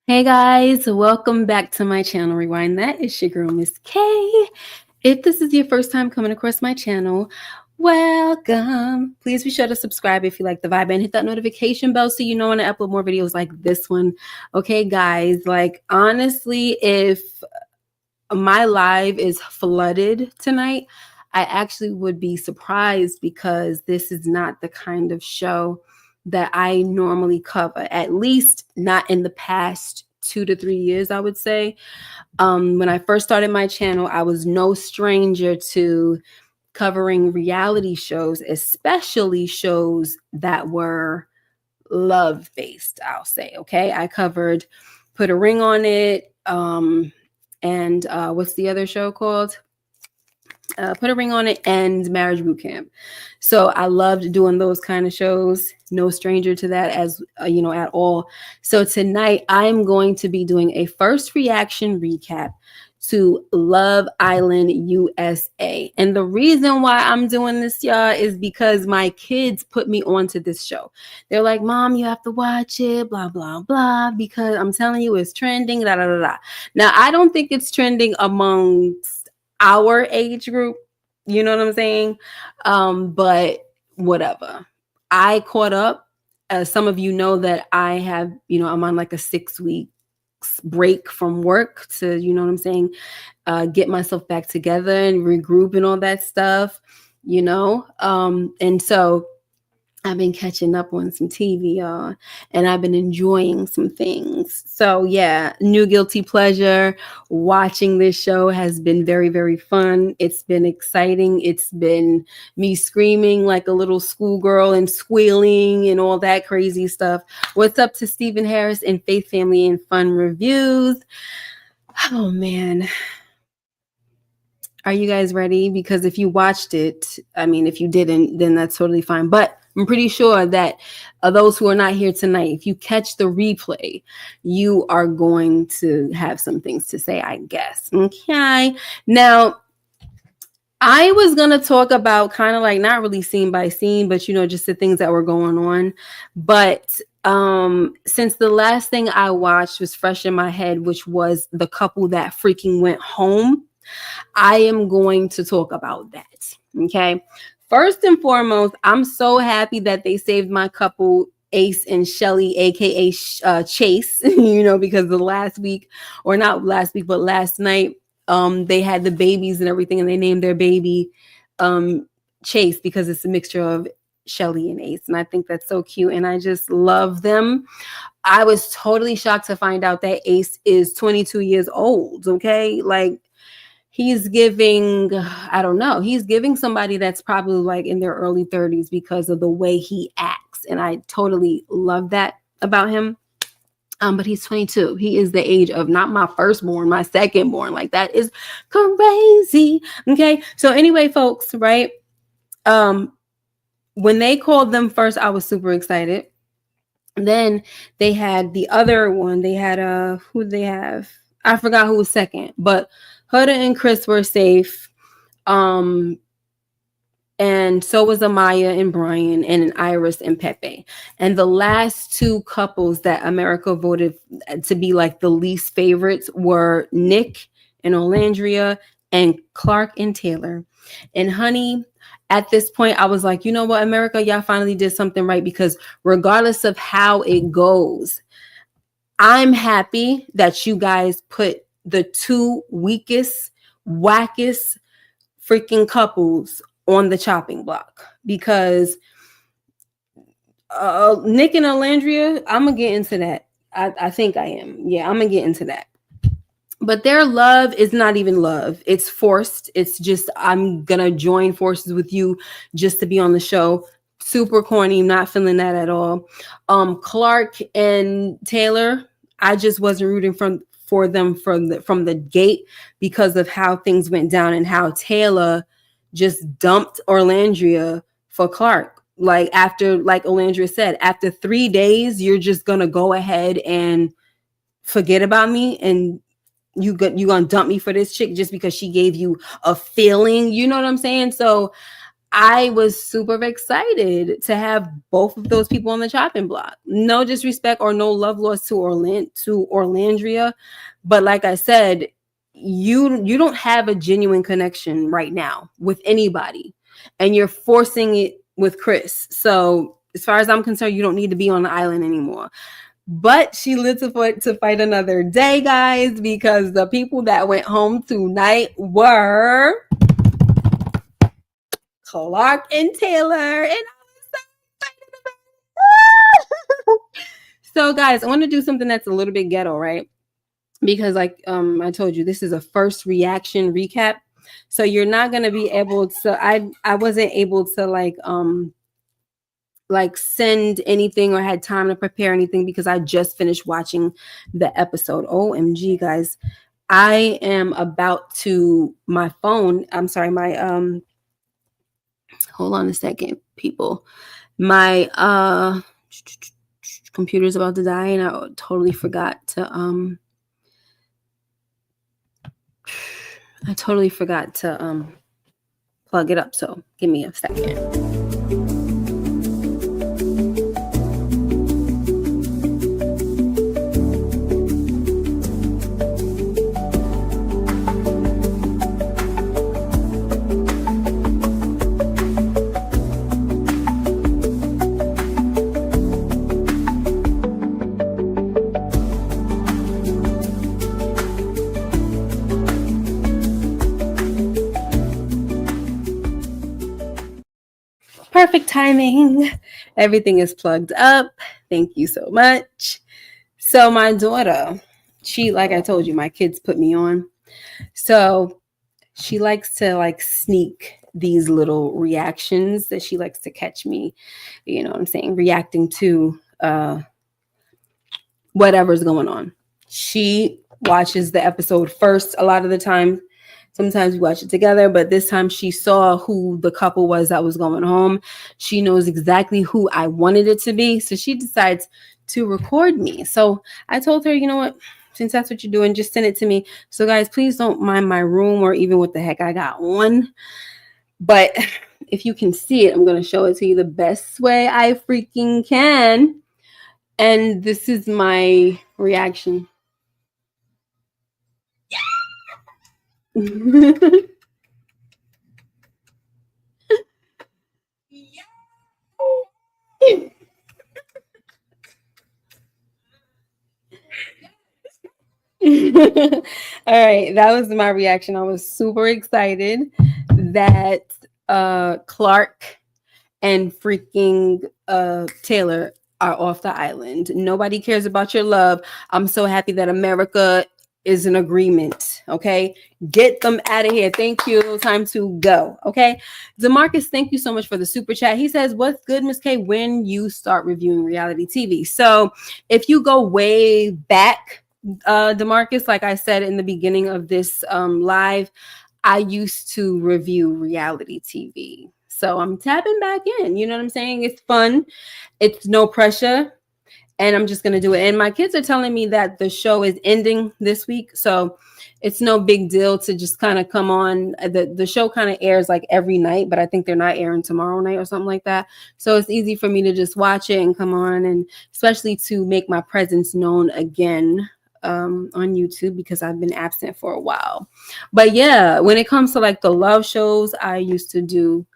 Hey guys, welcome back to my channel, Rewind That. It's your girl, Miss K. If this is your first time coming across my channel, welcome. Please be sure to subscribe if you like the vibe and hit that notification bell so you know when I upload more videos like this one. Okay, guys, like honestly, if my live is flooded tonight, I actually would be surprised because this is not the kind of show that I normally cover, at least not in the past 2 to 3 years, I would say. When I first started my channel, I was no stranger to covering reality shows, especially shows that were love based, I'll say. Okay. I covered Put a Ring on It. And what's the other show called? Put a Ring on It and Marriage Boot Camp. So I loved doing those kind of shows. No stranger to that as at all. So tonight I'm going to be doing a first reaction recap to Love Island USA. And the reason why I'm doing this, y'all, is because my kids put me onto this show. They're like, Mom, you have to watch it, blah, blah, blah, because I'm telling you it's trending, da, da, da, da. Now, I don't think it's trending amongst our age group. You know what I'm saying? But whatever. I caught up. Some of you know that I have, I'm on like a 6 week break from work to, you know what I'm saying, get myself back together and regroup and all that stuff, and so I've been catching up on some TV, y'all, and I've been enjoying some things. So yeah, new guilty pleasure. Watching this show has been very, very fun. It's been exciting. It's been me screaming like a little schoolgirl and squealing and all that crazy stuff. What's up to Stephen Harris and Faith Family and Fun Reviews? Oh man. Are you guys ready? Because if you watched it, I mean, if you didn't, then that's totally fine. But I'm pretty sure that those who are not here tonight, if you catch the replay, you are going to have some things to say, I guess. Okay. Now, I was going to talk about kind of like not really scene by scene, but, just the things that were going on. But since the last thing I watched was fresh in my head, which was the couple that freaking went home, I am going to talk about that. Okay. First and foremost, I'm so happy that they saved my couple, Ace and Shelly, aka Chase, because the last week, or not last week, but last night, they had the babies and everything, and they named their baby Chase because it's a mixture of Shelly and Ace. And I think that's so cute. And I just love them. I was totally shocked to find out that Ace is 22 years old. Okay. Like, he's giving, I don't know, he's giving somebody that's probably like in their early 30s because of the way he acts. And I totally love that about him. But he's 22. He is the age of not my firstborn, my secondborn. Like, that is crazy. Okay. So anyway, folks, right? When they called them first, I was super excited. Then they had the other one. They had who they have? I forgot who was second, but Huda and Chris were safe. And so was Amaya and Brian, and Iris and Pepe. And the last two couples that America voted to be like the least favorites were Nick and Olandria and Clark and Taylor. And honey, at this point, I was like, you know what, America, y'all finally did something right, because regardless of how it goes, I'm happy that you guys put the two weakest, wackest freaking couples on the chopping block, because Nick and Olandria, I'm going to get into that. I think I am. Yeah, I'm going to get into that. But their love is not even love. It's forced. It's just, I'm going to join forces with you just to be on the show. Super corny. Not feeling that at all. Clark and Taylor, I just wasn't rooting for them from the gate because of how things went down and how Taylor just dumped Olandria for Clark. Like, after, like Olandria said, after 3 days, you're just going to go ahead and forget about me, and you gonna dump me for this chick just because she gave you a feeling. You know what I'm saying? So I was super excited to have both of those people on the chopping block. No disrespect or no love lost to Orlandria, but like I said, you don't have a genuine connection right now with anybody, and you're forcing it with Chris. So as far as I'm concerned, you don't need to be on the island anymore. But she lived to fight another day, guys, because the people that went home tonight were Clark and Taylor, and I was so excited about it. So, guys, I want to do something that's a little bit ghetto, right? Because, like I told you, this is a first reaction recap, so you're not gonna be able to. I wasn't able to like send anything or had time to prepare anything because I just finished watching the episode. OMG, guys, I am about to my phone. I'm sorry, my hold on a second, people. My computer's about to die, and I totally forgot to plug it up. So give me a second. Perfect timing. Everything is plugged up. Thank you so much. So my daughter, she, like I told you, my kids put me on. So she likes to like sneak these little reactions that she likes to catch me, you know what I'm saying, reacting to whatever's going on. She watches the episode first a lot of the time. Sometimes we watch it together, but this time she saw who the couple was that was going home. She knows exactly who I wanted it to be. So she decides to record me. So I told her, you know what, since that's what you're doing, just send it to me. So guys, please don't mind my room or even what the heck I got on. But if you can see it, I'm going to show it to you the best way I freaking can. And this is my reaction. All right, that was my reaction. I was super excited that Clark and freaking Taylor are off the island. Nobody cares about your love. I'm so happy that America is in agreement. Okay, get them out of here. Thank you. Time to go. Okay, Demarcus, thank you so much for the super chat. He says, what's good, Miss K, when you start reviewing reality TV? So if you go way back, Demarcus, like I said in the beginning of this live, I used to review reality TV. So I'm tapping back in. You know what I'm saying? It's fun. It's no pressure. And I'm just going to do it. And my kids are telling me that the show is ending this week. So it's no big deal to just kind of come on. The show kind of airs like every night, but I think they're not airing tomorrow night or something like that. So it's easy for me to just watch it and come on, and especially to make my presence known again on YouTube, because I've been absent for a while. But yeah, when it comes to like the love shows, I used to do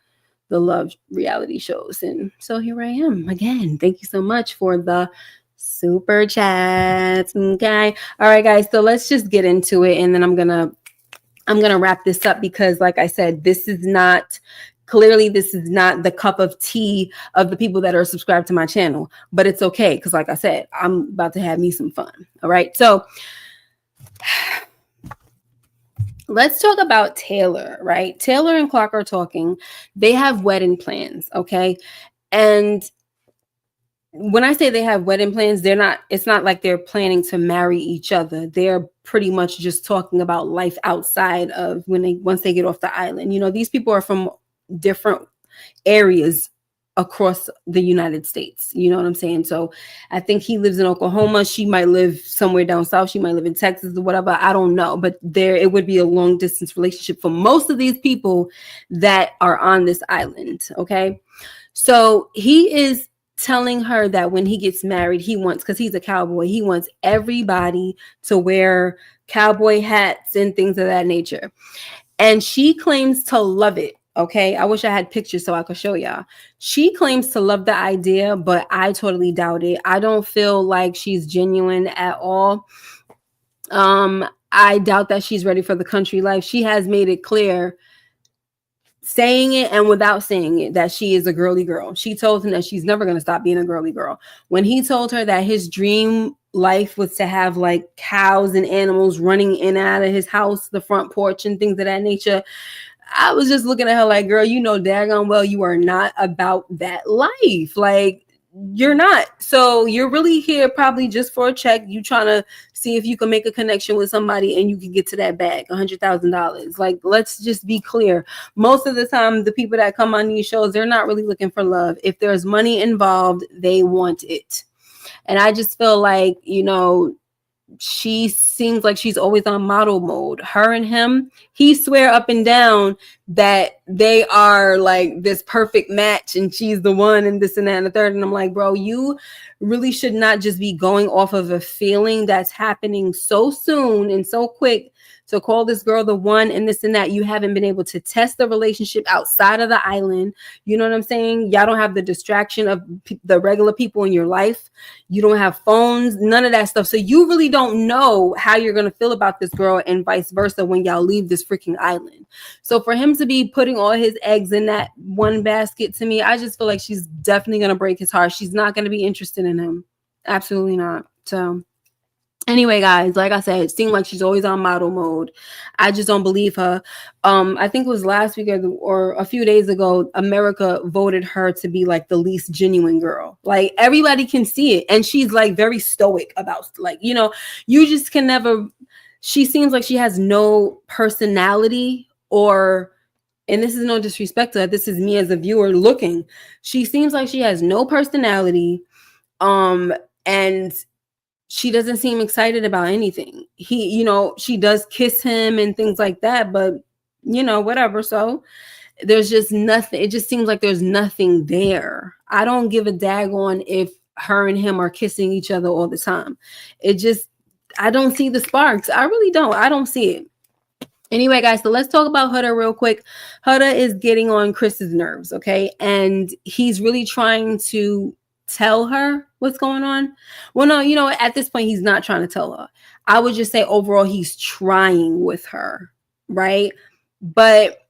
the love reality shows, and so here I am again. Thank you so much for the super chats. Okay, all right guys, so let's just get into it, and then I'm gonna wrap this up, because like I said, this is not the cup of tea of the people that are subscribed to my channel, but it's okay, because like I said, I'm about to have me some fun. All right, so let's talk about Taylor, right? Taylor and Clark are talking. They have wedding plans, okay? And when I say they have wedding plans, it's not like they're planning to marry each other. They're pretty much just talking about life outside of once they get off the island. You know, these people are from different areas across the United States. You know what I'm saying? So I think he lives in Oklahoma. She might live somewhere down south. She might live in Texas or whatever. I don't know. But there, it would be a long distance relationship for most of these people that are on this island. Okay. So he is telling her that when he gets married, he wants, because he's a cowboy, he wants everybody to wear cowboy hats and things of that nature. And she claims to love it. Okay. I wish I had pictures so I could show y'all. She claims to love the idea, but I totally doubt it. I don't feel like she's genuine at all. I doubt that she's ready for the country life. She has made it clear, saying it and without saying it, that she is a girly girl. She told him that she's never going to stop being a girly girl. When he told her that his dream life was to have like cows and animals running in and out of his house, the front porch and things of that nature, I was just looking at her like, girl, you know daggone well you are not about that life. Like, you're not. So you're really here probably just for a check. You trying to see if you can make a connection with somebody and you can get to that bag, $100,000. Like, let's just be clear. Most of the time, the people that come on these shows, they're not really looking for love. If there's money involved, they want it. And I just feel like, you know, she seems like she's always on model mode. Her and him, he swear up and down that they are like this perfect match and she's the one and this and that and the third. And I'm like, bro, you really should not just be going off of a feeling that's happening so soon and so quick to call this girl the one and this and that. You haven't been able to test the relationship outside of the island. You know what I'm saying? Y'all don't have the distraction of the regular people in your life. You don't have phones, none of that stuff. So you really don't know how you're going to feel about this girl and vice versa when y'all leave this freaking island. So for him to be putting all his eggs in that one basket, to me, I just feel like she's definitely going to break his heart. She's not going to be interested in him. Absolutely not. So anyway, guys, like I said, it seemed like she's always on model mode. I just don't believe her. I think it was last week or a few days ago, America voted her to be like the least genuine girl. Like, everybody can see it. And she's like very stoic about, like, you know, you just can never, she seems like she has no personality, or, and this is no disrespect to her, this is me as a viewer looking. She seems like she has no personality. And she doesn't seem excited about anything. He, you know, she does kiss him and things like that, but you know, whatever. So there's just nothing. It just seems like there's nothing there. I don't give a daggone if her and him are kissing each other all the time. It just, I don't see the sparks. I really don't. I don't see it. Anyway, guys, so let's talk about Huda real quick. Huda is getting on Chris's nerves, okay? And he's really trying to tell her what's going on. Well, no, you know, at this point, he's not trying to tell her. I would just say overall, he's trying with her, right? But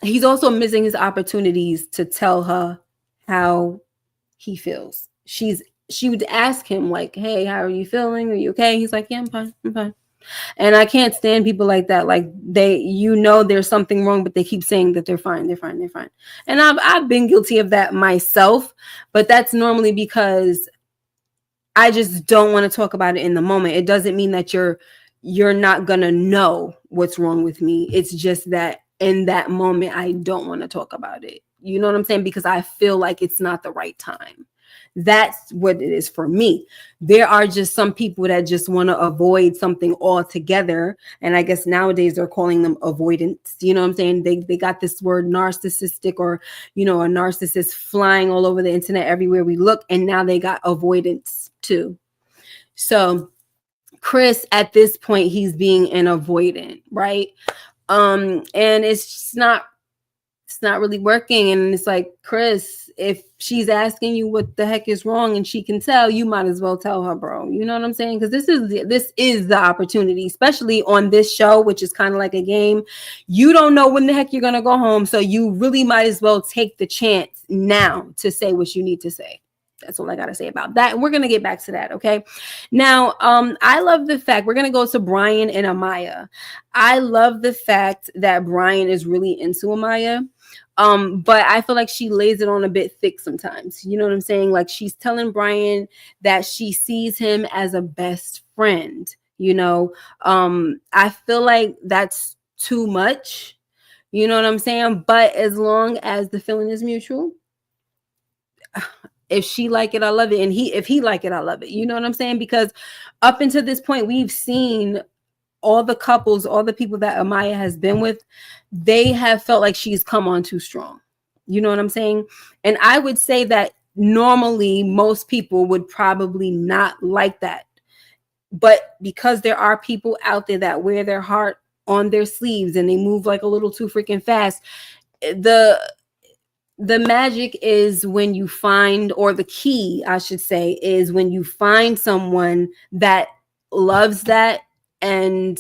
he's also missing his opportunities to tell her how he feels. She would ask him like, hey, how are you feeling? Are you okay? He's like, yeah, I'm fine. I'm fine. And I can't stand people like that. Like, they, you know, there's something wrong, but they keep saying that they're fine, they're fine, they're fine. And I've been guilty of that myself, but that's normally because I just don't want to talk about it in the moment. It doesn't mean that you're not gonna know what's wrong with me. It's just that in that moment, I don't want to talk about it. You know what I'm saying? Because I feel like it's not the right time. That's what it is for me. There are just some people that just want to avoid something altogether. And I guess nowadays they're calling them avoidance. You know what I'm saying? They got this word narcissistic, or, you know, a narcissist flying all over the internet everywhere we look. And now they got avoidance too. So Chris, at this point, he's being an avoidant, right? And it's just not really working. And it's like, Chris, if she's asking you what the heck is wrong and she can tell, you might as well tell her, bro. You know what I'm saying? Because this is the opportunity, especially on this show, which is kind of like a game. You don't know when the heck you're gonna go home, so you really might as well take the chance now to say what you need to say. That's all I gotta say about that. We're gonna get back to that, okay? Now, I love the fact, we're gonna go to Brian and Amaya. I love the fact that Brian is really into Amaya. But I feel like she lays it on a bit thick sometimes. You know what I'm saying? Like, she's telling Brian that she sees him as a best friend. You know, I feel like that's too much. You know what I'm saying? But as long as the feeling is mutual, if she like it, I love it. And if he like it, I love it. You know what I'm saying? Because up until this point, we've seen all the couples, all the people that Amaya has been with, they have felt like she's come on too strong. You know what I'm saying? And I would say that normally most people would probably not like that. But because there are people out there that wear their heart on their sleeves and they move like a little too freaking fast, the magic is when you find, or the key, I should say, is when you find someone that loves that and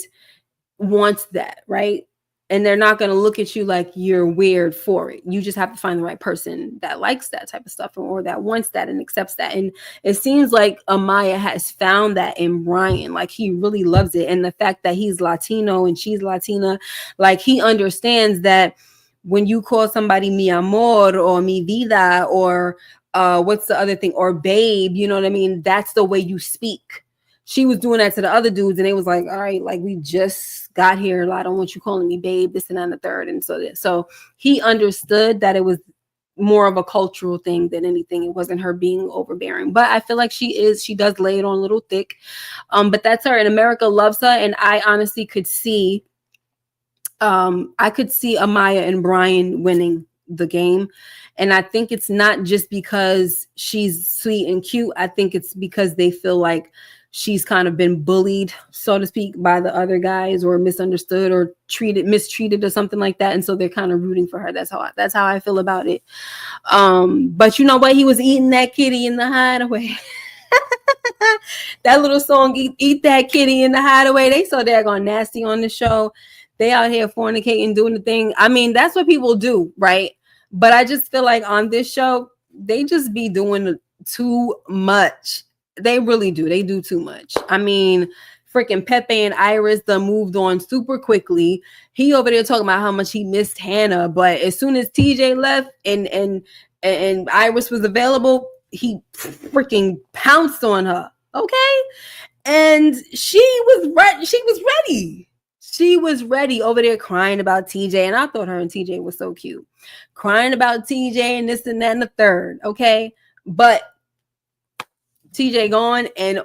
wants that, right? And they're not going to look at you like you're weird for it. You just have to find the right person that likes that type of stuff, or that wants that and accepts that. And it seems like Amaya has found that in Brian. Like, he really loves it. And the fact that he's Latino and she's Latina, like, he understands that when you call somebody mi amor or mi vida, or what's the other thing, or babe, you know what I mean? That's the way you speak. She was doing that to the other dudes, and they was like, all right, like, we just got here. I don't want you calling me babe, this and that and the third. And so he understood that it was more of a cultural thing than anything. It wasn't her being overbearing. But I feel like she does lay it on a little thick. But that's her. And America loves her. And I honestly could see Amaya and Brian winning the game. And I think it's not just because she's sweet and cute. I think it's because they feel like she's kind of been bullied, so to speak, by the other guys, or misunderstood, or mistreated or something like that. And so they're kind of rooting for her. That's how I feel about it. But you know what? He was eating that kitty in the hideaway. That little song, eat that kitty in the hideaway. They so daggone nasty on the show. They out here fornicating, doing the thing. I mean, that's what people do, right? But I just feel like on this show, they just be doing too much. They really do. They do too much. I mean, freaking Pepe and Iris done moved on super quickly. He over there talking about how much he missed Hannah, but as soon as TJ left and Iris was available, he freaking pounced on her. Okay, and she was ready. She was ready, over there crying about TJ, and I thought her and TJ was so cute, crying about TJ and this and that and the third. Okay, but TJ gone, and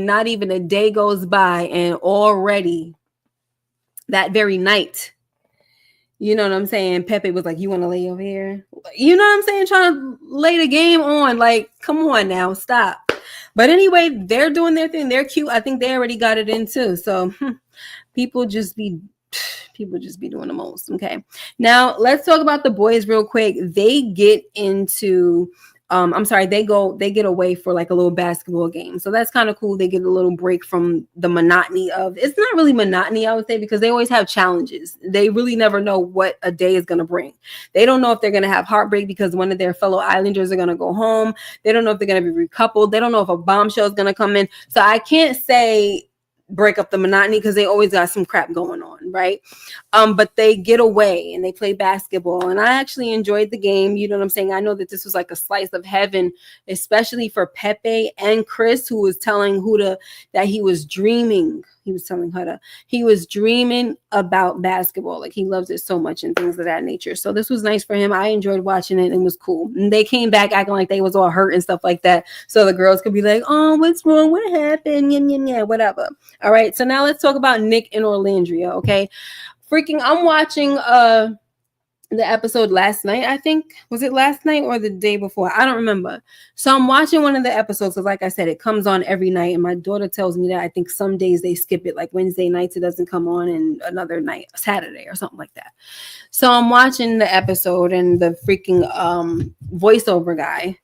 not even a day goes by, and already that very night, you know what I'm saying, Pepe was like, you want to lay over here? You know what I'm saying? Trying to lay the game on. Like, come on now, stop. But anyway, they're doing their thing. They're cute. I think they already got it in too. So people just be doing the most. Okay. Now let's talk about the boys real quick. They get into they get away for like a little basketball game. So that's kind of cool. They get a little break from the monotony of, it's not really monotony, I would say, because they always have challenges. They really never know what a day is going to bring. They don't know if they're going to have heartbreak because one of their fellow Islanders are going to go home. They don't know if they're going to be recoupled. They don't know if a bombshell is going to come in. So I can't say break up the monotony because they always got some crap going on, right? But they get away and they play basketball, and I actually enjoyed the game. You know what I'm saying? I know that this was like a slice of heaven, especially for Pepe and Chris, who was telling Huda that he was dreaming. He was telling Huda he was dreaming about basketball. Like, he loves it so much and things of that nature. So this was nice for him. I enjoyed watching it and it was cool. And they came back acting like they was all hurt and stuff like that, so the girls could be like, oh, what's wrong? What happened? Yeah, whatever. All right. So now let's talk about Nick and Orlandria. Okay. I'm watching the episode last night. I think, was it last night or the day before? I don't remember. So I'm watching one of the episodes because, like I said, it comes on every night, and my daughter tells me that I think some days they skip it, like Wednesday nights it doesn't come on, and another night, Saturday or something like that. So I'm watching the episode, and the freaking voiceover guy,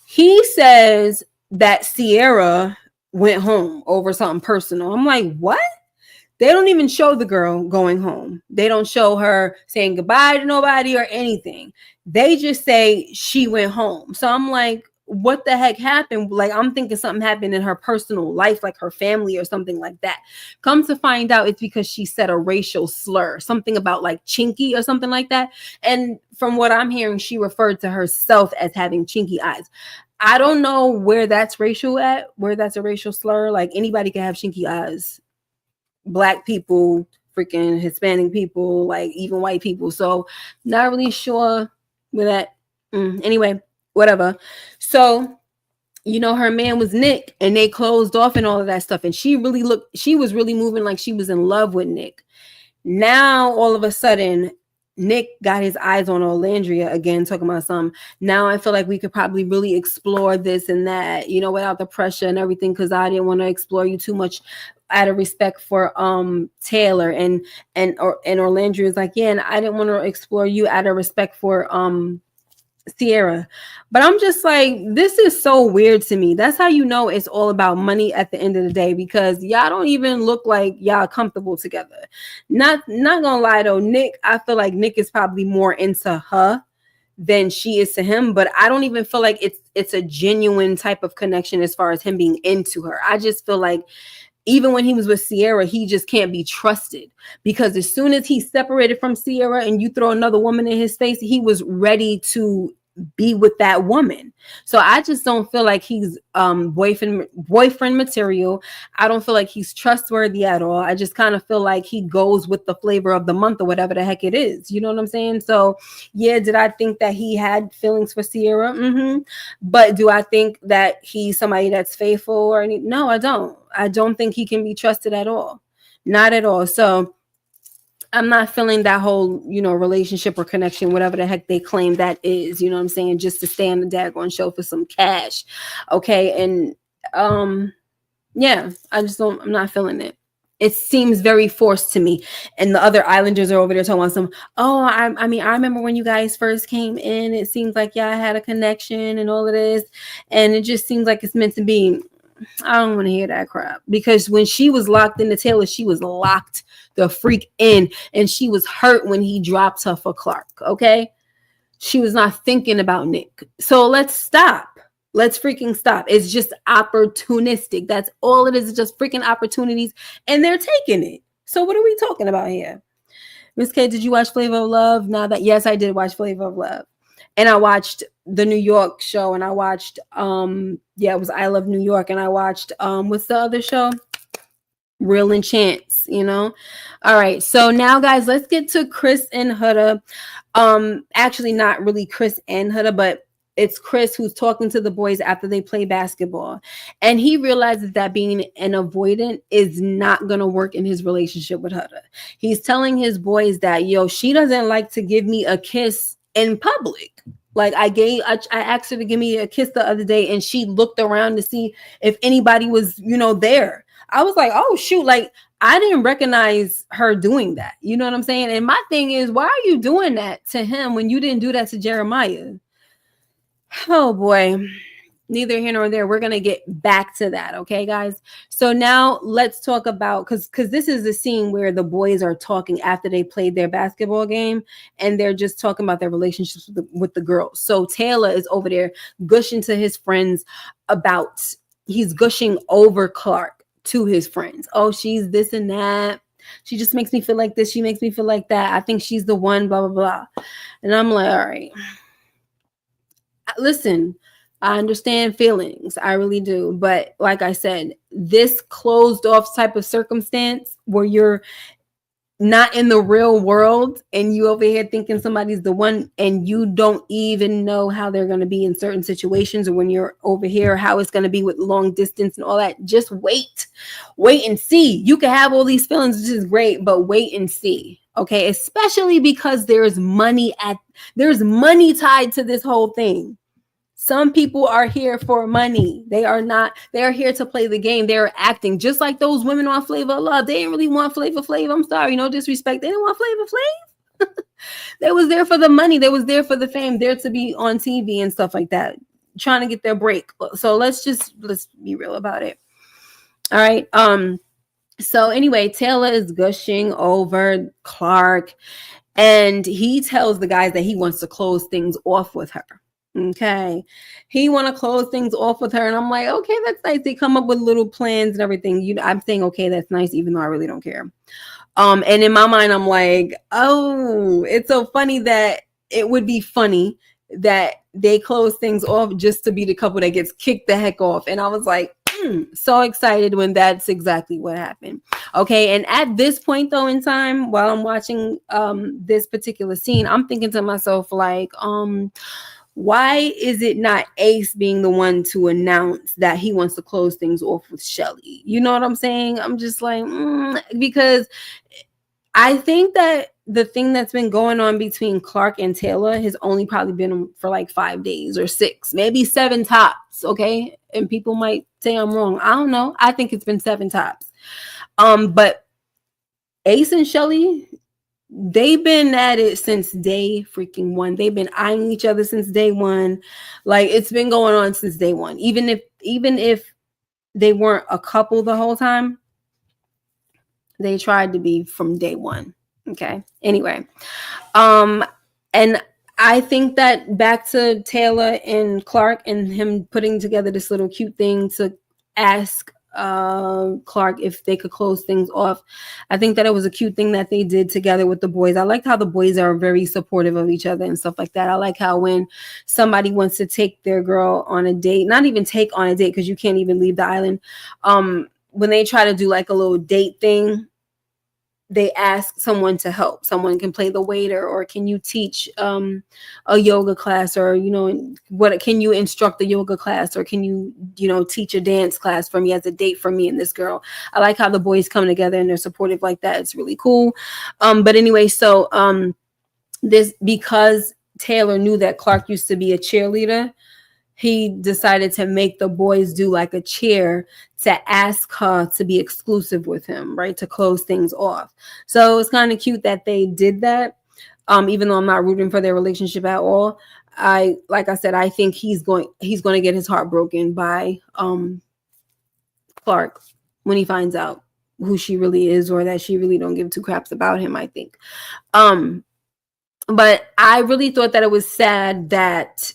he says that Sierra went home over something personal. I'm like, what? They don't even show the girl going home. They don't show her saying goodbye to nobody or anything. They just say she went home. So I'm like, what the heck happened? Like, I'm thinking something happened in her personal life, like her family or something like that. Come to find out, it's because she said a racial slur, something about like chinky or something like that. And from what I'm hearing, she referred to herself as having chinky eyes. I don't know where that's racial at, where that's a racial slur. Like, anybody can have chinky eyes. Black people, freaking Hispanic people, like even white people. So not really sure with that. Anyway, whatever. So, her man was Nick, and they closed off and all of that stuff. And she was really moving like she was in love with Nick. Now, all of a sudden, Nick got his eyes on Orlandria again, talking about some. Now I feel like we could probably really explore this and that, without the pressure and everything, because I didn't want to explore you too much out of respect for Taylor. And Orlandria is like, yeah, and I didn't want to explore you out of respect for Ciara. But I'm just like, this is so weird to me. That's how you know it's all about money at the end of the day, because y'all don't even look like y'all comfortable together. Not gonna lie though, Nick, I feel like Nick is probably more into her than she is to him, but I don't even feel like it's a genuine type of connection as far as him being into her. I just feel like even when he was with Ciara, he just can't be trusted, because as soon as he separated from Ciara and you throw another woman in his face, he was ready to be with that woman. So I just don't feel like he's boyfriend material. I don't feel like he's trustworthy at all. I just kind of feel like he goes with the flavor of the month or whatever the heck it is. You know what I'm saying? So yeah, did I think that he had feelings for Ciara? But do I think that he's somebody that's faithful or anything? No, I don't. I don't think he can be trusted at all. Not at all. So I'm not feeling that whole, relationship or connection, whatever the heck they claim that is, you know what I'm saying? Just to stay on the daggone show for some cash. Okay. And, yeah, I'm not feeling it. It seems very forced to me. And the other Islanders are over there talking about I remember when you guys first came in, it seems like y'all had a connection and all of this. And it just seems like it's meant to be. I don't want to hear that crap, because when she was locked into Taylor, she was locked the freak in, and she was hurt when he dropped her for Clark. Okay. She was not thinking about Nick. So let's stop. Let's freaking stop. It's just opportunistic. That's all it is. It's just freaking opportunities, and they're taking it. So what are we talking about here? Miss K, did you watch Flavor of Love? Yes, I did watch Flavor of Love. And I watched the New York show, and I watched, it was I Love New York. And I watched, what's the other show? Real and Chance, All right. So now, guys, let's get to Chris and Huda. Actually, not really Chris and Huda, but it's Chris who's talking to the boys after they play basketball. And he realizes that being an avoidant is not going to work in his relationship with Huda. He's telling his boys that, she doesn't like to give me a kiss in public. Like I asked her to give me a kiss the other day, and she looked around to see if anybody was, there. I was like, oh shoot, like I didn't recognize her doing that. You know what I'm saying? And my thing is, why are you doing that to him when you didn't do that to Jeremiah? Oh boy. Neither here nor there. We're going to get back to that. Okay, guys. So now let's talk about, because this is the scene where the boys are talking after they played their basketball game, and they're just talking about their relationships with the girls. So Taylor is over there gushing to his friends he's gushing over Clark to his friends. Oh, she's this and that. She just makes me feel like this. She makes me feel like that. I think she's the one, blah, blah, blah. And I'm like, all right. Listen, I understand feelings. I really do. But like I said, this closed off type of circumstance where you're not in the real world and you over here thinking somebody's the one, and you don't even know how they're going to be in certain situations, or when you're over here, how it's going to be with long distance and all that. Just wait and see. You can have all these feelings, which is great, but wait and see. Okay. Especially because there's money tied to this whole thing. Some people are here for money. They are here to play the game. They're acting just like those women on Flavor of Love. They didn't really want Flavor Flav. I'm sorry, no disrespect. They didn't want Flavor Flav. They was there for the money. They was there for the fame, there to be on TV and stuff like that, trying to get their break. So let's be real about it. All right. So anyway, Taylor is gushing over Clark, and he tells the guys that he wants to close things off with her. Okay. He want to close things off with her. And I'm like, okay, that's nice. They come up with little plans and everything. I'm saying, okay, that's nice, even though I really don't care. And in my mind, I'm like, oh, it's so funny that it would be funny that they close things off just to be the couple that gets kicked the heck off. And I was like, so excited when that's exactly what happened. Okay. And at this point though in time, while I'm watching this particular scene, I'm thinking to myself, like, why is it not Ace being the one to announce that he wants to close things off with Shelly? You know what I'm saying? I'm just like, because I think that the thing that's been going on between Clark and Taylor has only probably been for like 5 days or 6, maybe 7 tops. Okay. And people might say I'm wrong. I don't know. I think it's been 7 tops. But Ace and Shelly, they've been at it since day freaking one. They've been eyeing each other since day one. Like, it's been going on since day one. Even if they weren't a couple the whole time, they tried to be from day one. Okay. Anyway, and I think that back to Taylor and Clark and him putting together this little cute thing to ask Clark if they could close things off. I think that it was a cute thing that they did together with the boys. I liked how the boys are very supportive of each other and stuff like that. I like how when somebody wants to take their girl on a date, not even take on a date because you can't even leave the island, when they try to do like a little date thing, they ask someone to help. Someone can play the waiter, or can you teach a yoga class, or what can you instruct a yoga class, or can you teach a dance class for me as a date for me and this girl. I like how the boys come together and they're supportive like that. It's really cool. But anyway, so this, because Taylor knew that Clark used to be a cheerleader, he decided to make the boys do like a cheer to ask her to be exclusive with him, right? To close things off. So it's kind of cute that they did that. Even though I'm not rooting for their relationship at all. Like I said, I think he's going to get his heart broken by Clark when he finds out who she really is, or that she really don't give 2 craps about him, I think. But I really thought that it was sad that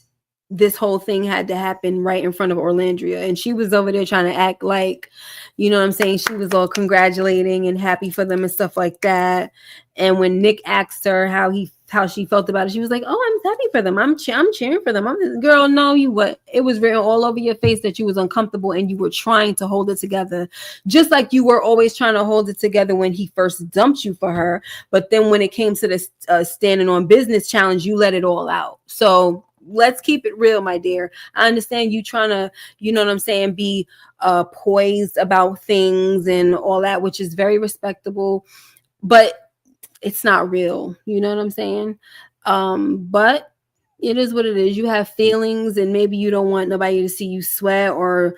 this whole thing had to happen right in front of Orlandria. And she was over there trying to act like, you know what I'm saying? She was all congratulating and happy for them and stuff like that. And when Nick asked her how she felt about it, she was like, "Oh, I'm happy for them. I'm cheering for them." Girl, no, you what? It was written all over your face that you was uncomfortable and you were trying to hold it together. Just like you were always trying to hold it together when he first dumped you for her. But then when it came to this standing on business challenge, you let it all out. So let's keep it real, my dear. I understand you trying to, you know what I'm saying, be poised about things and all that, which is very respectable, but it's not real. You know what I'm saying? But it is what it is. You have feelings, and maybe you don't want nobody to see you sweat or,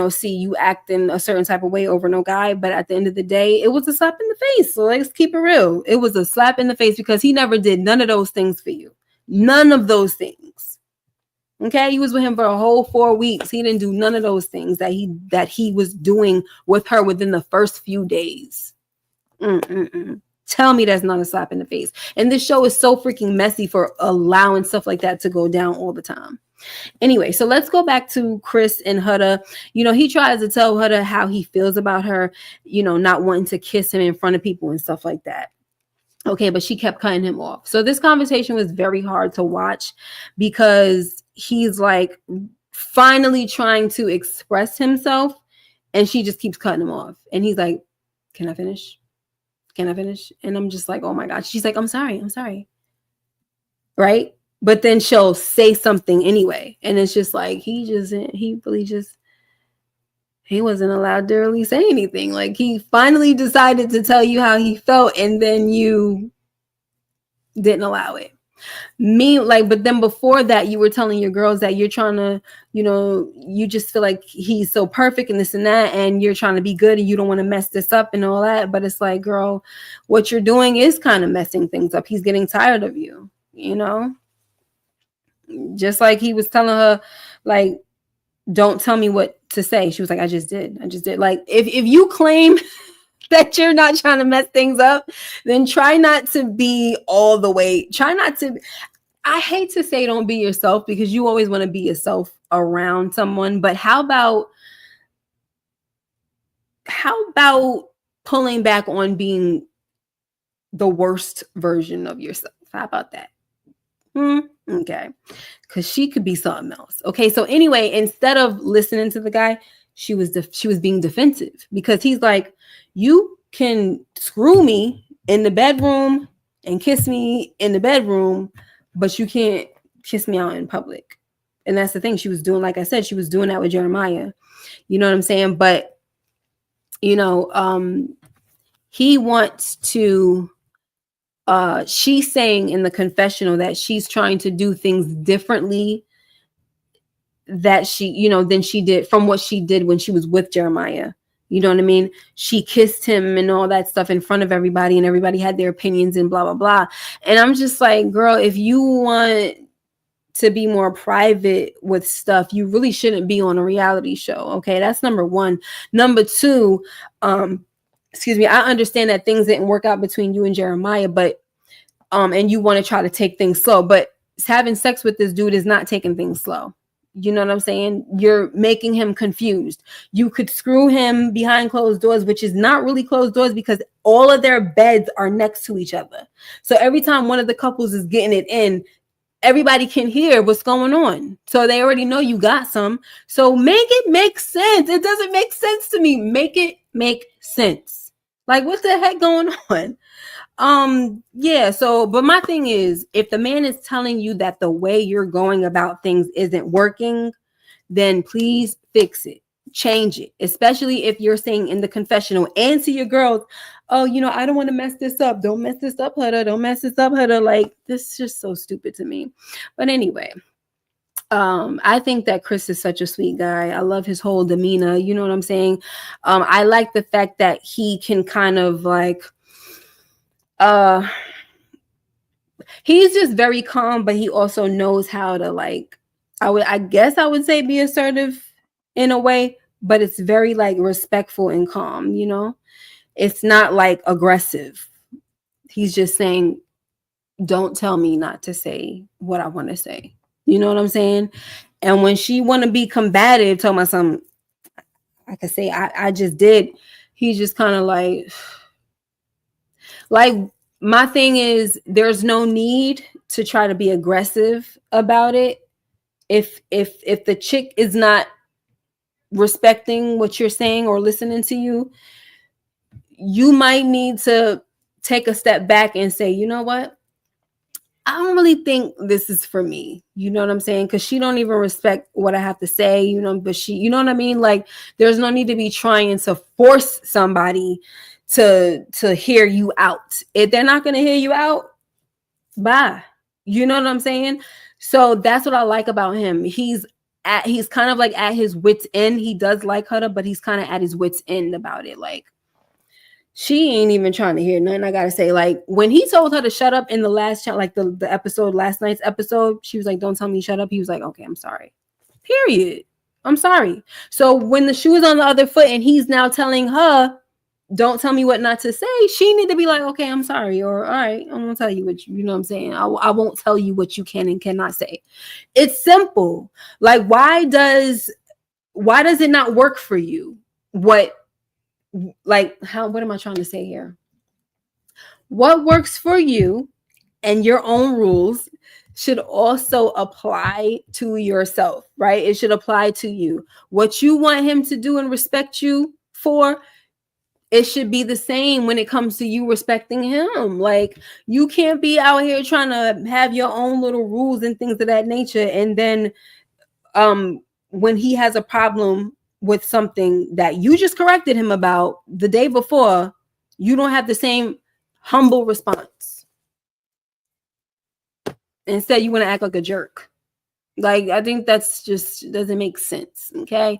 see you acting a certain type of way over no guy. But at the end of the day, it was a slap in the face. So let's keep it real. It was a slap in the face because he never did none of those things for you. None of those things. Okay, you was with him for a whole 4 weeks. He didn't do none of those things that he was doing with her within the first few days. Tell me that's not a slap in the face. And this show is so freaking messy for allowing stuff like that to go down all the time. Anyway, so let's go back to Chris and Huda. He tries to tell Huda how he feels about her, not wanting to kiss him in front of people and stuff like that. Okay, but she kept cutting him off. So this conversation was very hard to watch because he's like finally trying to express himself and she just keeps cutting him off. And he's like, "Can I finish? Can I finish?" And I'm just like, oh my God. She's like, I'm sorry. Right? But then she'll say something anyway. And it's just like, he wasn't allowed to really say anything. Like, he finally decided to tell you how he felt, and then you didn't allow it. But then before that, you were telling your girls that you're trying to, you just feel like he's so perfect and this and that, and you're trying to be good and you don't want to mess this up and all that. But it's like, girl, what you're doing is kind of messing things up. He's getting tired of you, just like he was telling her, like, don't tell me what to say. She was like, I just did. Like, if you claim that you're not trying to mess things up, then try not to be all the way. I hate to say don't be yourself, because you always want to be yourself around someone. But how about pulling back on being the worst version of yourself? How about that? Okay. Because she could be something else. Okay. So anyway, instead of listening to the guy, she was being defensive, because he's like, you can screw me in the bedroom and kiss me in the bedroom, but you can't kiss me out in public. And that's the thing. She was doing, like I said, she was doing that with Jeremiah. You know what I'm saying? But, you know, he wants to, she's saying in the confessional that she's trying to do things differently that she, you know, than she did from what she did when she was with Jeremiah. You know what I mean? She kissed him and all that stuff in front of everybody, and everybody had their opinions and blah, blah, blah. And I'm just like, girl, if you want to be more private with stuff, you really shouldn't be on a reality show. Okay, that's number one. Number two, excuse me, I understand that things didn't work out between you and Jeremiah, but and you want to try to take things slow, but having sex with this dude is not taking things slow. You know what I'm saying? You're making him confused. You could screw him behind closed doors, which is not really closed doors because all of their beds are next to each other. So every time one of the couples is getting it in, everybody can hear what's going on. So they already know you got some. So make it make sense. It doesn't make sense to me. Make it make sense. Like, what the heck going on? Yeah, so, but my thing is, if the man is telling you that the way you're going about things isn't working, then please fix it, change it, especially if you're saying in the confessional and to your girls, oh, you know, I don't want to mess this up. Don't mess this up, Huda. Don't mess this up, Huda. Like, this is just so stupid to me. But anyway, I think that Chris is such a sweet guy. I love his whole demeanor. You know what I'm saying? I like the fact that he can kind of like, he's just very calm, but he also knows how to, like, I guess I would say be assertive in a way, but it's very like respectful and calm, you know? It's not like aggressive. He's just saying, don't tell me not to say what I want to say. You know what I'm saying? And when she want to be combative, tell my son, I could say, I just did. He's just kind of like, my thing is, there's no need to try to be aggressive about it. If the chick is not respecting what you're saying or listening to you, you might need to take a step back and say, you know what? I don't really think this is for me. You know what I'm saying? Because she don't even respect what I have to say, you know, but she, you know what I mean? Like, there's no need to be trying to force somebody to hear you out. If they're not going to hear you out, bye. You know what I'm saying? So that's what I like about him. He's kind of like at his wit's end. He does like Huda, but he's kind of at his wit's end about it. Like, she ain't even trying to hear nothing I gotta say. Like, when he told her to shut up in the last like the episode, last night's episode, she was like, don't tell me to shut up. He was like, okay, I'm sorry. Period. I'm sorry. So when the shoe is on the other foot and he's now telling her, don't tell me what not to say, she need to be like, okay, I'm sorry. Or, all right, I'm gonna tell you what you know what I'm saying? I won't tell you what you can and cannot say. It's simple. Like, why does it not work for you? What am I trying to say here? What works for you and your own rules should also apply to yourself, right? It should apply to you. What you want him to do and respect you for, it should be the same when it comes to you respecting him. Like, you can't be out here trying to have your own little rules and things of that nature. And then when he has a problem with something that you just corrected him about the day before, you don't have the same humble response. Instead, you want to act like a jerk. Like, I think that's just doesn't make sense. Okay.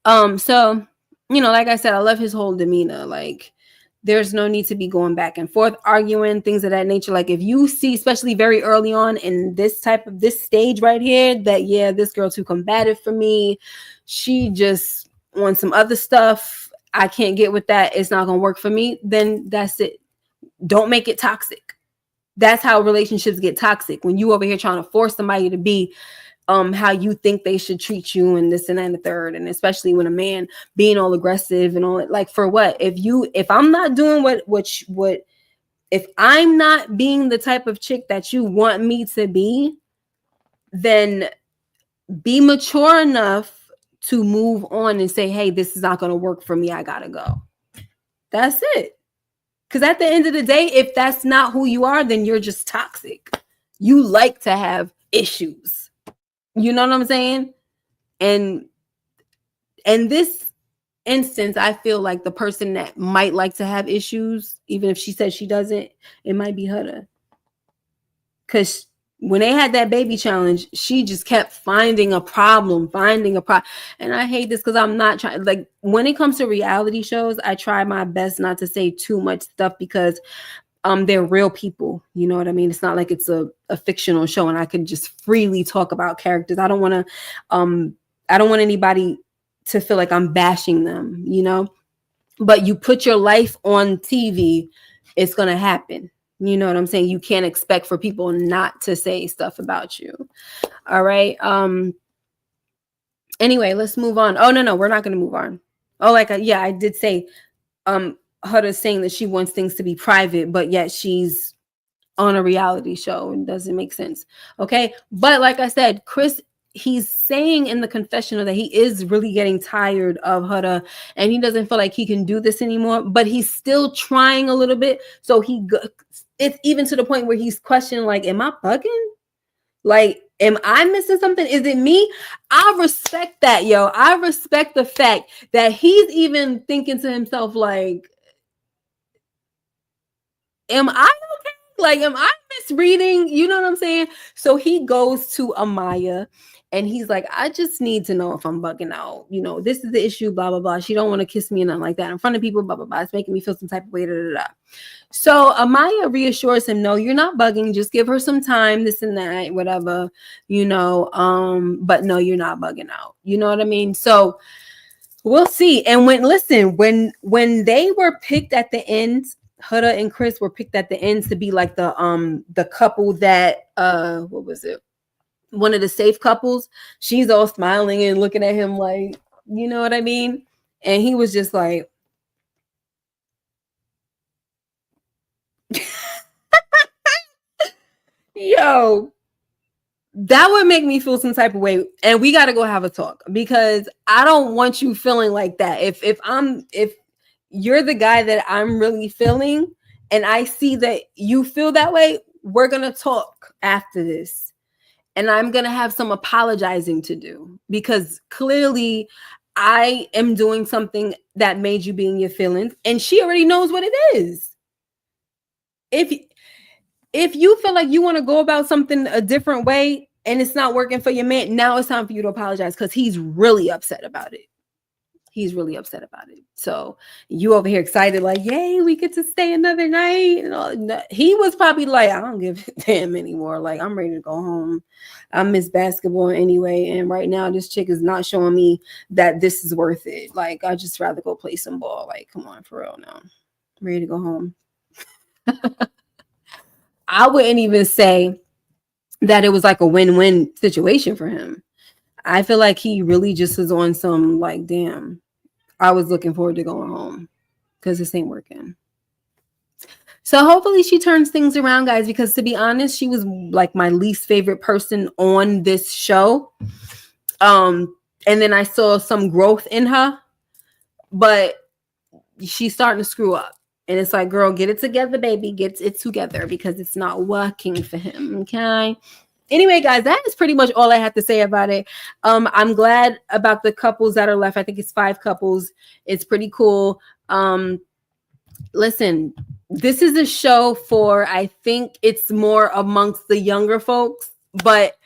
So, you know, like I said, I love his whole demeanor. Like, there's no need to be going back and forth, arguing, things of that nature. Like, if you see, especially very early on in this stage right here, that, yeah, this girl too combative for me. She just wants some other stuff. I can't get with that. It's not going to work for me. Then that's it. Don't make it toxic. That's how relationships get toxic. When you over here trying to force somebody to be how you think they should treat you and this and that and the third. And especially when a man being all aggressive and all, like, for what? If I'm not doing if I'm not being the type of chick that you want me to be, then be mature enough to move on and say, hey, this is not going to work for me. I got to go. That's it. Because at the end of the day, if that's not who you are, then you're just toxic. You like to have issues. You know what I'm saying? And this instance, I feel like the person that might like to have issues, even if she says she doesn't, it might be Huda. Because when they had that baby challenge, she just kept finding a problem. And I hate this because I'm not trying, like, when it comes to reality shows, I try my best not to say too much stuff because they're real people. You know what I mean? It's not like it's a fictional show and I can just freely talk about characters. I don't want anybody to feel like I'm bashing them, you know? But you put your life on TV, it's going to happen. You know what I'm saying? You can't expect for people not to say stuff about you. All right. Anyway, let's move on. Oh, no, we're not going to move on. Oh, I did say, Huda's saying that she wants things to be private, but yet she's on a reality show. It doesn't make sense. Okay. But like I said, Chris, he's saying in the confessional that he is really getting tired of Huda and he doesn't feel like he can do this anymore, but he's still trying a little bit. So it's even to the point where he's questioning, like, am I bugging? Like, am I missing something? Is it me? I respect that, yo. I respect the fact that he's even thinking to himself, like, am I okay? Like, am I misreading? You know what I'm saying? So he goes to Amaya and he's like, I just need to know if I'm bugging out. You know, this is the issue, blah, blah, blah. She don't want to kiss me and nothing like that in front of people, blah, blah, blah. It's making me feel some type of way, da, da, da. So Amaya reassures him, no, you're not bugging. Just give her some time, this and that, whatever, you know. But no, you're not bugging out. You know what I mean? So we'll see. And when they were picked at the end, Huda and Chris were picked at the end to be like the couple that what was it? One of the safe couples. She's all smiling and looking at him like, you know what I mean? And he was just like, yo, that would make me feel some type of way. And we got to go have a talk because I don't want you feeling like that. If you're the guy that I'm really feeling and I see that you feel that way, we're going to talk after this. And I'm going to have some apologizing to do because clearly I am doing something that made you be in your feelings and she already knows what it is. If you feel like you want to go about something a different way and it's not working for your man, now it's time for you to apologize because he's really upset about it. He's really upset about it. So you over here excited, like, yay, we get to stay another night. And all. He was probably like, I don't give a damn anymore. Like, I'm ready to go home. I miss basketball anyway. And right now, this chick is not showing me that this is worth it. Like, I'd just rather go play some ball. Like, come on, for real now. I'm ready to go home. I wouldn't even say that it was like a win-win situation for him. I feel like he really just was on some like, damn, I was looking forward to going home because this ain't working. So hopefully she turns things around, guys, because to be honest, she was like my least favorite person on this show. And then I saw some growth in her, but she's starting to screw up. And it's like, girl, get it together, baby. Get it together because it's not working for him. Okay. Anyway, guys, that is pretty much all I have to say about it. I'm glad about the couples that are left. I think it's 5 couples. It's pretty cool. Listen, this is a show for, I think it's more amongst the younger folks, but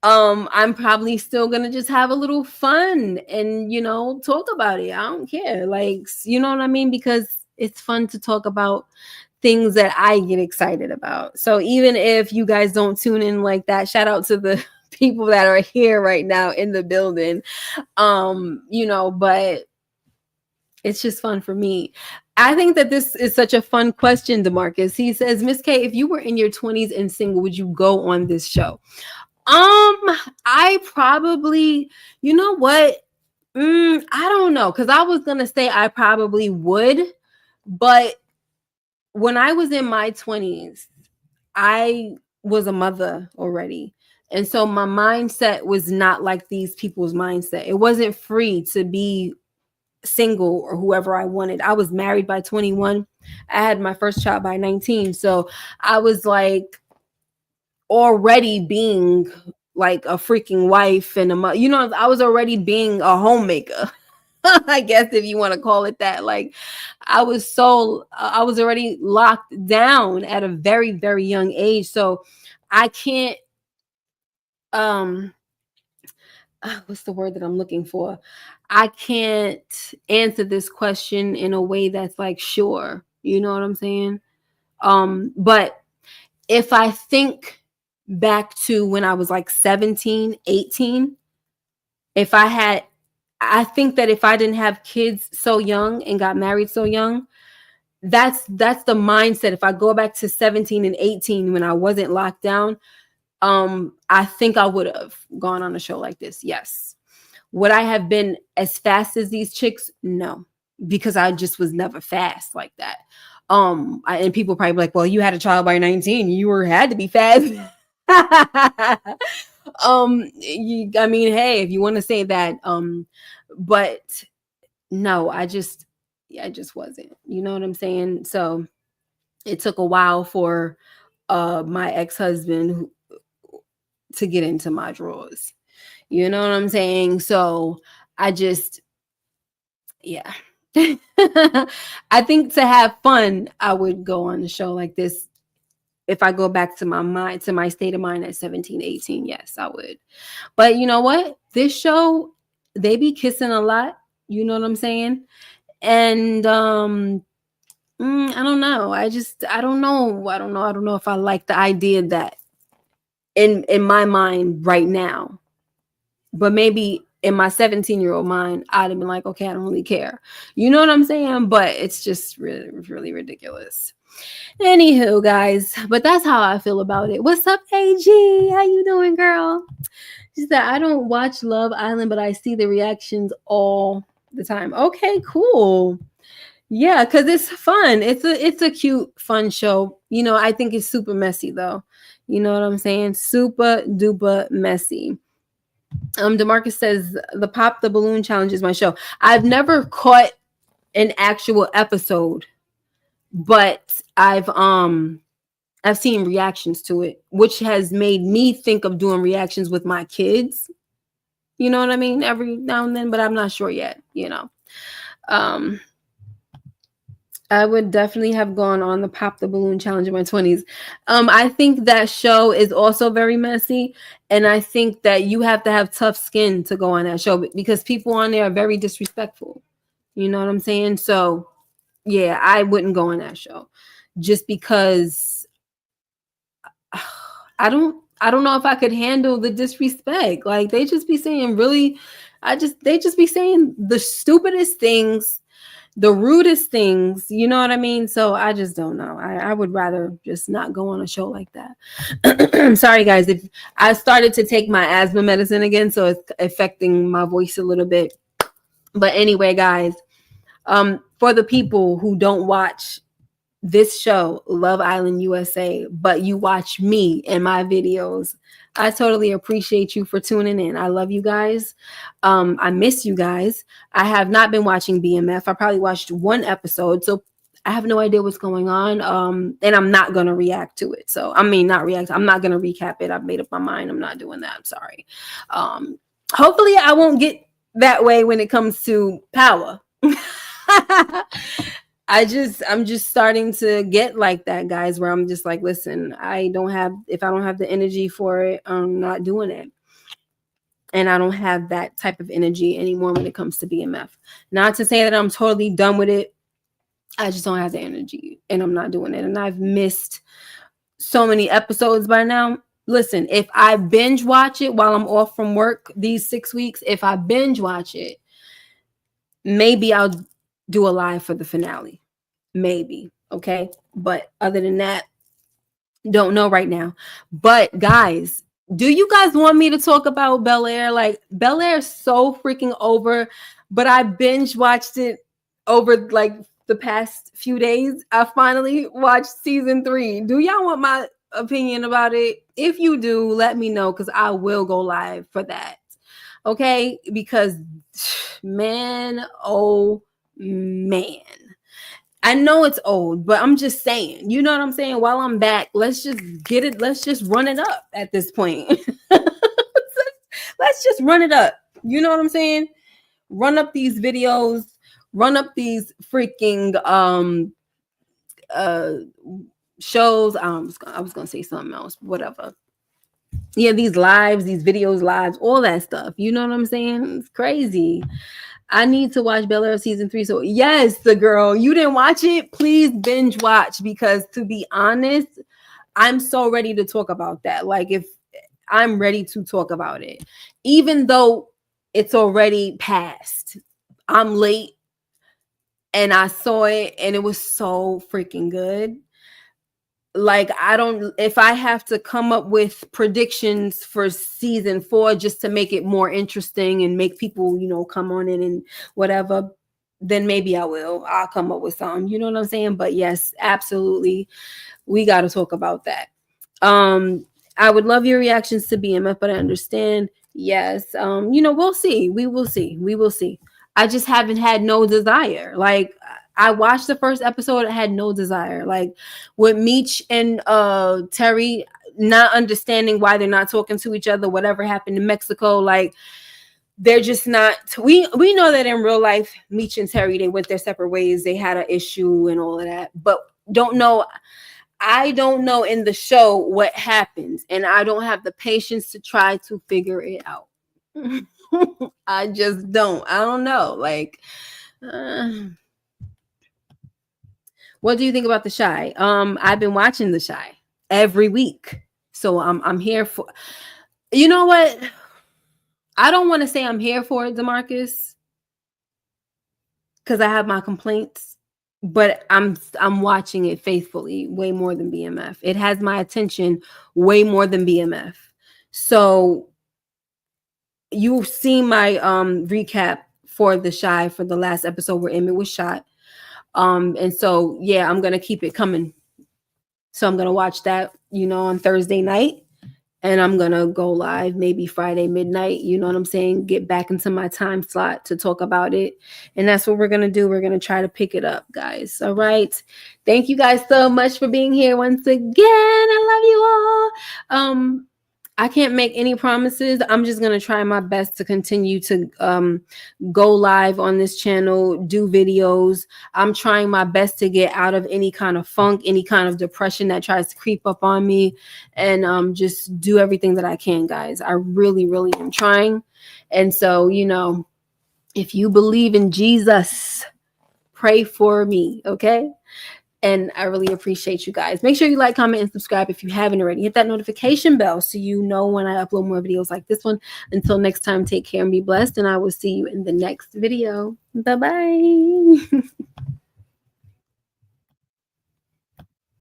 I'm probably still gonna just have a little fun and, you know, talk about it. I don't care. Like, you know what I mean? Because it's fun to talk about things that I get excited about. So even if you guys don't tune in like that, shout out to the people that are here right now in the building. You know, but it's just fun for me. I think that this is such a fun question, DeMarcus. He says, Miss K, if you were in your 20s and single, would you go on this show? I probably, you know what? I don't know. Cause I was going to say I probably would, but when I was in my 20s, I was a mother already. And so my mindset was not like these people's mindset. It wasn't free to be single or whoever I wanted. I was married by 21. I had my first child by 19. So I was like, already being like a freaking wife and I was already being a homemaker. I guess if you want to call it that. Like I was already locked down at a very, very young age. So I can't um what's the word that I'm looking for? I can't answer this question in a way that's like sure. You know what I'm saying? But if I think back to when I was like 17, 18, if I had I think that if I didn't have kids so young and got married so young, that's the mindset. If I go back to 17 and 18 when I wasn't locked down, I think I would have gone on a show like this. Yes. Would I have been as fast as these chicks? No, because I just was never fast like that. And people probably be like, well, you had a child by 19, had to be fast. I mean, hey, if you want to say that, but no, I just wasn't. You know what I'm saying? So it took a while for my ex-husband to get into my drawers. You know what I'm saying? So I just, yeah. I think to have fun, I would go on a show like this. If I go back to my state of mind at 17, 18, yes, I would. But you know what? This show, they be kissing a lot. You know what I'm saying? And I don't know. I don't know. I don't know if I like the idea that in my mind right now. But maybe in my 17-year-old mind, I'd have been like, okay, I don't really care. You know what I'm saying? But it's just really, really ridiculous. Anywho, guys, but that's how I feel about it. What's up, AG? How you doing, girl? She said, I don't watch Love Island, but I see the reactions all the time. Okay, cool. Yeah, because it's fun. It's a cute, fun show. You know, I think it's super messy though. You know what I'm saying? Super duper messy. DeMarcus says the Pop the Balloon Challenge is my show. I've never caught an actual episode, but I've seen reactions to it, which has made me think of doing reactions with my kids. You know what I mean? Every now and then, but I'm not sure yet, you know. I would definitely have gone on the Pop the Balloon Challenge in my 20s. I think that show is also very messy. And I think that you have to have tough skin to go on that show because people on there are very disrespectful. You know what I'm saying? So, yeah, I wouldn't go on that show just because I don't know if I could handle the disrespect. Like they just be saying they just be saying the stupidest things, the rudest things, you know what I mean? So I just don't know. I would rather just not go on a show like that. I'm sorry, guys. If I started to take my asthma medicine again, so it's affecting my voice a little bit. But anyway, guys, for the people who don't watch this show, Love Island USA, but you watch me and my videos, I totally appreciate you for tuning in. I love you guys. I miss you guys. I have not been watching BMF. I probably watched one episode, so I have no idea what's going on. And I'm not gonna react to it. So I mean, not react. I'm not gonna recap it. I've made up my mind. I'm not doing that. I'm sorry. Hopefully, I won't get that way when it comes to Power. I'm just starting to get like that, guys, where I'm just like, listen, if I don't have the energy for it, I'm not doing it. And I don't have that type of energy anymore when it comes to BMF. Not to say that I'm totally done with it. I just don't have the energy and I'm not doing it. And I've missed so many episodes by now. Listen, if I binge watch it while I'm off from work these 6 weeks, if I binge watch it, maybe I'll do a live for the finale. Maybe. Okay. But other than that, don't know right now. But guys, do you guys want me to talk about Bel Air? Like Bel Air is so freaking over, but I binge watched it over like the past few days. I finally watched season 3. Do y'all want my opinion about it? If you do, let me know because I will go live for that. Okay. Because man, oh man. I know it's old, but I'm just saying, you know what I'm saying? While I'm back, let's just get it. Let's just run it up at this point. Let's just run it up. You know what I'm saying? Run up these videos, run up these freaking uh shows. I was gonna say something else, whatever. Yeah, these lives, these videos, lives, all that stuff. You know what I'm saying? It's crazy. I need to watch Bel Air season 3. So yes, the girl, you didn't watch it. Please binge watch, because to be honest, I'm so ready to talk about that. Like, if I'm ready to talk about it, even though it's already past, I'm late and I saw it and it was so freaking good. Like, I don't, if I have to come up with predictions for season 4 just to make it more interesting and make people, come on in and whatever, then maybe I'll come up with something, you know what I'm saying? But yes, absolutely, we got to talk about that. I would love your reactions to BMF, but I understand. Yes, we'll see. We will see. I just haven't had no desire. Like, I watched the first episode, I had no desire. Like, with Meech and Terry not understanding why they're not talking to each other, whatever happened in Mexico, like, they're just not. We know that in real life, Meech and Terry, they went their separate ways. They had an issue and all of that, but I don't know in the show what happens, and I don't have the patience to try to figure it out. I just don't. I don't know. Like, what do you think about The Chi? I've been watching The Chi every week, so I'm here for. You know what? I don't want to say I'm here for it, DeMarcus, because I have my complaints, but I'm watching it faithfully way more than BMF. It has my attention way more than BMF. So you've seen my recap for The Chi for the last episode where Emmett was shot. And so yeah, I'm gonna keep it coming. So I'm gonna watch that, on Thursday night. And I'm going to go live maybe Friday midnight. You know what I'm saying? Get back into my time slot to talk about it. And that's what we're going to do. We're going to try to pick it up, guys. All right. Thank you guys so much for being here once again. I love you all. I can't make any promises. I'm just going to try my best to continue to go live on this channel, do videos. I'm trying my best to get out of any kind of funk, any kind of depression that tries to creep up on me, and just do everything that I can, guys. I really, really am trying. And so, if you believe in Jesus, pray for me, okay? And I really appreciate you guys. Make sure you like, comment, and subscribe if you haven't already. Hit that notification bell so you know when I upload more videos like this one. Until next time, take care and be blessed. And I will see you in the next video. Bye-bye.